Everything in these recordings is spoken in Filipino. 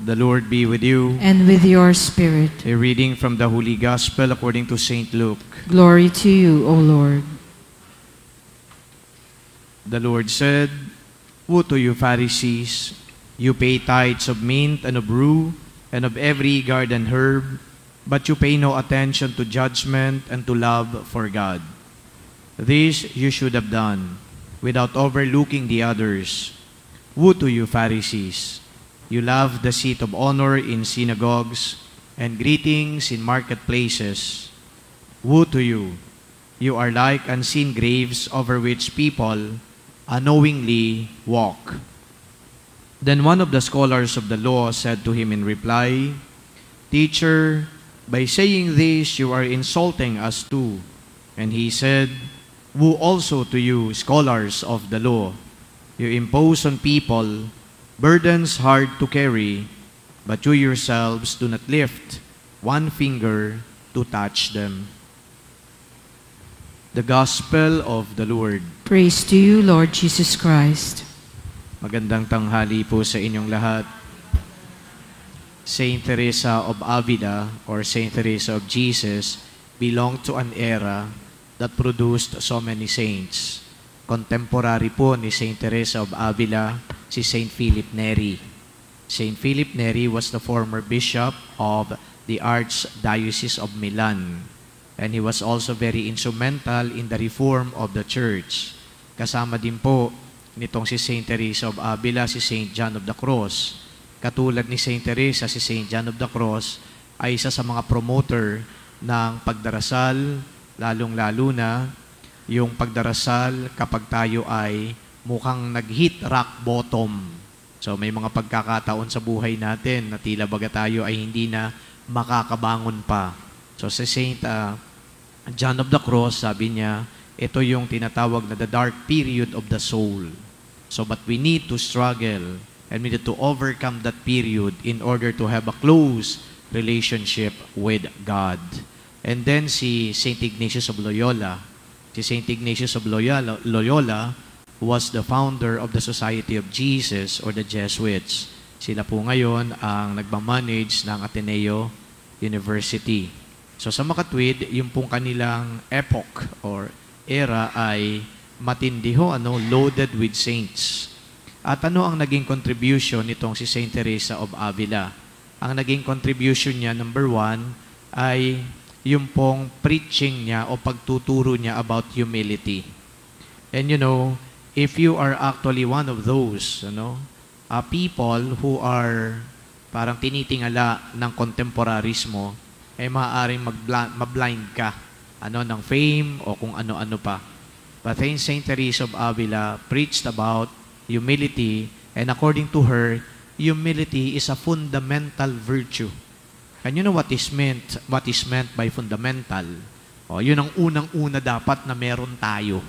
The Lord be with you. And with your spirit. A reading from the Holy Gospel according to St. Luke. Glory to you, O Lord. The Lord said, "Woe to you, Pharisees! You pay tithes of mint and of rue and of every garden herb, but you pay no attention to judgment and to love for God. This you should have done without overlooking the others. Woe to you, Pharisees! You love the seat of honor in synagogues and greetings in marketplaces. Woe to you! You are like unseen graves over which people unknowingly walk." Then one of the scholars of the law said to him in reply, "Teacher, by saying this you are insulting us too." And he said, "Woe also to you, scholars of the law! You impose on people burdens hard to carry, but you yourselves do not lift one finger to touch them." The Gospel of the Lord. Praise to you, Lord Jesus Christ. Magandang tanghali po sa inyong lahat. Saint Teresa of Avila or Saint Teresa of Jesus belonged to an era that produced so many saints. Contemporary po ni Saint Teresa of Avila, si Saint Philip Neri. Saint Philip Neri was the former bishop of the Archdiocese of Milan, and he was also very instrumental in the reform of the church. Kasama din po nitong si Saint Teresa of Avila, si Saint John of the Cross. Katulad ni Saint Teresa, si Saint John of the Cross ay isa sa mga promoter ng pagdarasal, lalong-lalo na yung pagdarasal kapag tayo ay mukhang nag-hit rock bottom. So may mga pagkakataon sa buhay natin na tila baga tayo ay hindi na makakabangon pa. So si Saint John of the Cross, sabi niya, ito yung tinatawag na the dark period of the soul. So but we need to struggle and we need to overcome that period in order to have a close relationship with God. And then si Saint Ignatius of Loyola. Si Saint Ignatius of Loyola was the founder of the Society of Jesus or the Jesuits. Sila po ngayon ang nagmamanage ng Ateneo University. So sa makatwid, yung pong kanilang epoch or era ay matindi ho, loaded with saints. At ano ang naging contribution nitong si Saint Teresa of Avila? Ang naging contribution niya, number one, ay yung pong preaching niya o pagtuturo niya about humility. And if you are actually one of those, people who are parang tinitingala ng contemporaries mo, ay maaaring mablind ka ng fame o kung ano-ano pa. But then Saint Teresa of Avila preached about humility, and according to her, humility is a fundamental virtue. And you know what is meant by fundamental? Yun ang unang-una dapat na meron tayo.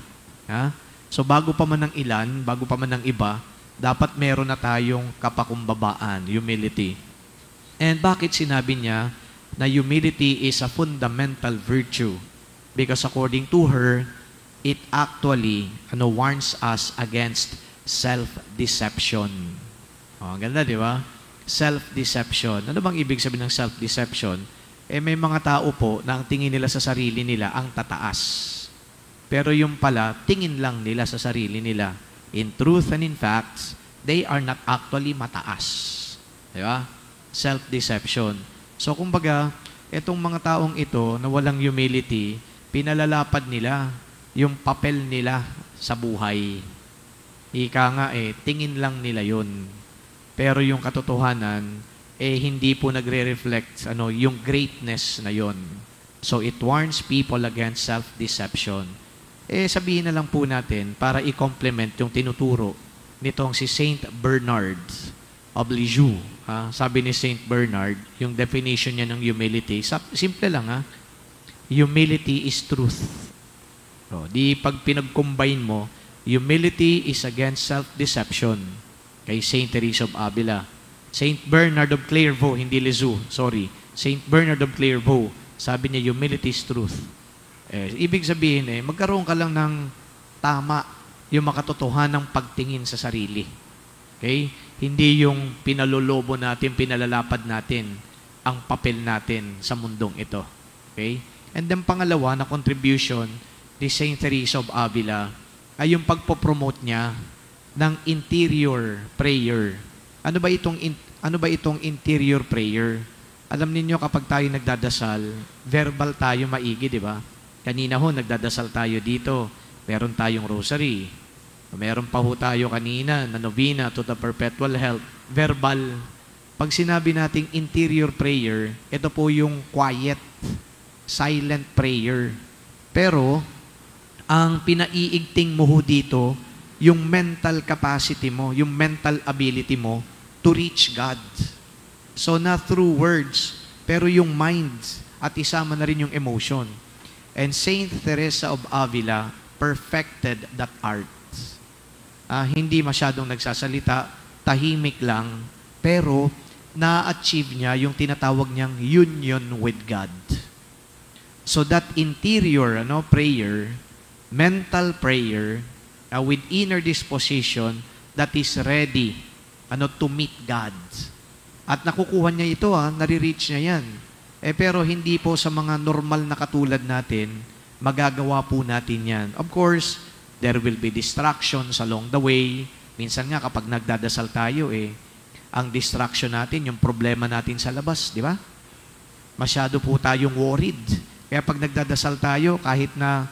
Ha? So bago pa man ng ilan, bago pa man ng iba, dapat meron na tayong kapakumbabaan, humility. And bakit sinabi niya na humility is a fundamental virtue? Because according to her, it actually warns us against self-deception. Ang ganda, di ba? Self-deception. Ano bang ibig sabihin ng self-deception? May mga tao po na ang tingin nila sa sarili nila ang tataas. Pero yung pala, tingin lang nila sa sarili nila. In truth and in facts, they are not actually mataas. Di ba? Self-deception. So kumbaga, itong mga taong ito na walang humility, pinalalapad nila yung papel nila sa buhay. Ika nga tingin lang nila yun. Pero yung katotohanan, hindi po nagre-reflect yung greatness na yon. So it warns people against self-deception. Sabihin na lang po natin para i-complement yung tinuturo nitong si Saint Bernard of Lisieux. Sabi ni Saint Bernard, yung definition niya ng humility, simple lang humility is truth. Di pag pinag-combine mo, humility is against self-deception. Kay Saint Teresa of Avila. Saint Bernard of Clairvaux, hindi Lisieux, sorry. Saint Bernard of Clairvaux, sabi niya, humility is truth. Ibig sabihin, magkaroon ka lang ng tama yung makatotohanang pagtingin sa sarili. Okay? Hindi yung pinalolobo natin, pinalalapad natin ang papel natin sa mundong ito. Okay? And then pangalawa na contribution ni Saint Teresa of Avila ay yung pagpopromote niya ng interior prayer. Ano ba itong interior prayer? Alam niyo kapag tayo nagdadasal, verbal tayo maigi, di ba? Kanina ho, nagdadasal tayo dito. Meron tayong rosary. Meron pa ho tayo kanina na novena to the perpetual health. Verbal. Pag sinabi nating interior prayer, ito po yung quiet, silent prayer. Pero, ang pinaiigting mo ho dito, yung mental capacity mo, yung mental ability mo to reach God. So, not through words, pero yung mind at isama na rin yung emotion. And Saint Teresa of Avila perfected that art. Hindi masyadong nagsasalita, tahimik lang, pero na-achieve niya yung tinatawag niyang union with God. So that interior prayer, mental prayer, with inner disposition that is ready to meet God. At nakukuha niya ito, nare-reach niya yan. Pero hindi po sa mga normal na katulad natin, magagawa po natin yan. Of course, there will be distractions along the way. Minsan nga kapag nagdadasal tayo, ang distraction natin, yung problema natin sa labas, di ba? Masyado po tayong worried. Kaya pag nagdadasal tayo, kahit na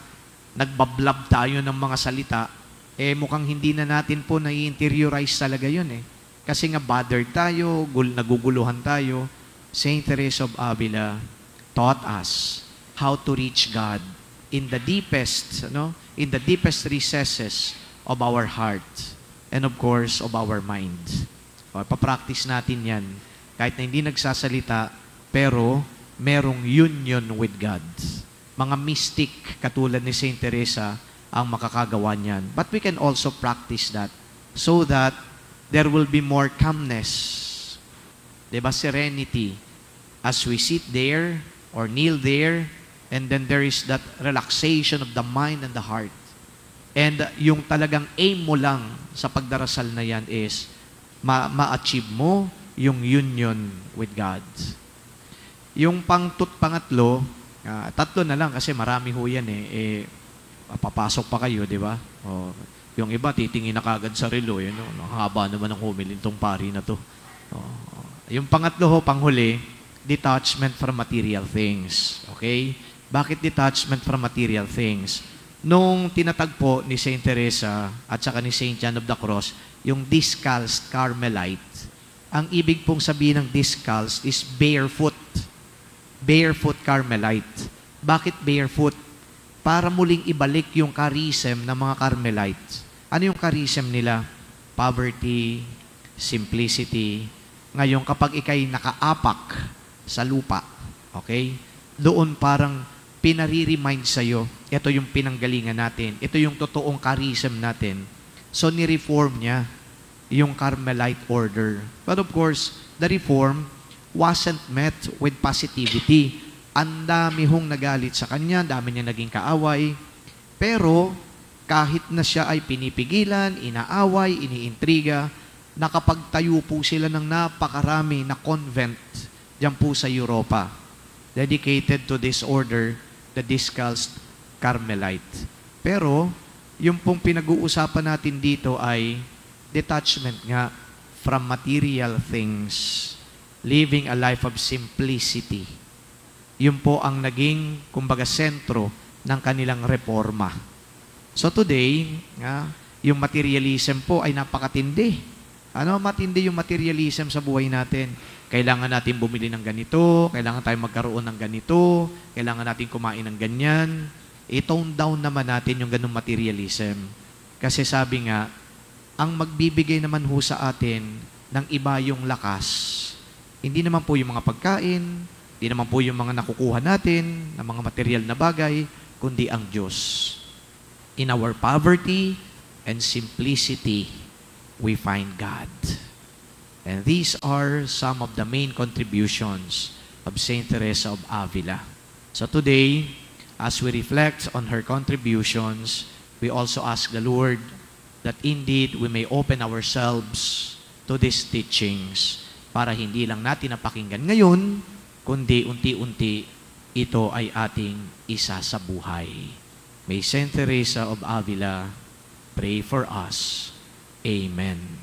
nagbablab tayo ng mga salita, mukhang hindi na natin po nai-interiorize talaga yun Kasi nga bothered tayo, naguguluhan tayo. Saint Teresa of Avila taught us how to reach God in the deepest, in the deepest recesses of our heart and of course of our mind. Papractice natin yan. Kahit na hindi nagsasalita, pero merong union with God. Mga mystic katulad ni Saint Teresa ang makakagawa niyan. But we can also practice that so that there will be more calmness. Diba? Serenity. As we sit there or kneel there, and then there is that relaxation of the mind and the heart. And yung talagang aim mo lang sa pagdarasal na yan is ma-achieve mo yung union with God. Yung pangatlo, tatlo na lang kasi marami ho yan papasok pa kayo, di ba? Yung iba, titingin na kagad sa relo. Haba naman ang humilin tong pari na to. Yung pangatlo ho, panghuli, detachment from material things. Okay? Bakit detachment from material things? Nung tinatagpo ni Saint Teresa at saka ni Saint John of the Cross, yung discalced Carmelite, ang ibig pong sabihin ng discalced is barefoot. Barefoot Carmelite. Bakit barefoot? Para muling ibalik yung charism ng mga Carmelites. Ano yung charism nila? Poverty, simplicity. Ngayon, kapag ikay nakaapak sa lupa, okay? Doon parang pinare-remind sa'yo, ito yung pinanggalingan natin, ito yung totoong charism natin. So, ni-reform niya yung Carmelite order. But of course, the reform wasn't met with positivity. Ang dami hong nagalit sa kanya, dami niya naging kaaway. Pero, kahit na siya ay pinipigilan, inaaway, iniintriga, nakapagtayo po sila ng napakarami na convent diyan po sa Europa, dedicated to this order, the Discalced Carmelite. Pero, yung pong pinag-uusapan natin dito ay detachment nga from material things, living a life of simplicity. Yun po ang naging, kumbaga, sentro ng kanilang reforma. So today, yung materialism po ay napakatindi. Matindi yung materialism sa buhay natin. Kailangan natin bumili ng ganito, kailangan tayo magkaroon ng ganito, kailangan natin kumain ng ganyan. I-tone down naman natin yung ganung materialism. Kasi sabi nga, ang magbibigay naman ho sa atin ng iba yung lakas. Hindi naman po yung mga pagkain, hindi naman po yung mga nakukuha natin, ng mga material na bagay, kundi ang Diyos. In our poverty and simplicity, we find God. And these are some of the main contributions of Saint Teresa of Avila. So today, as we reflect on her contributions, we also ask the Lord that indeed we may open ourselves to these teachings para hindi lang natin napakinggan ngayon, kundi unti-unti ito ay ating isa sa buhay. May Saint Teresa of Avila pray for us. Amen.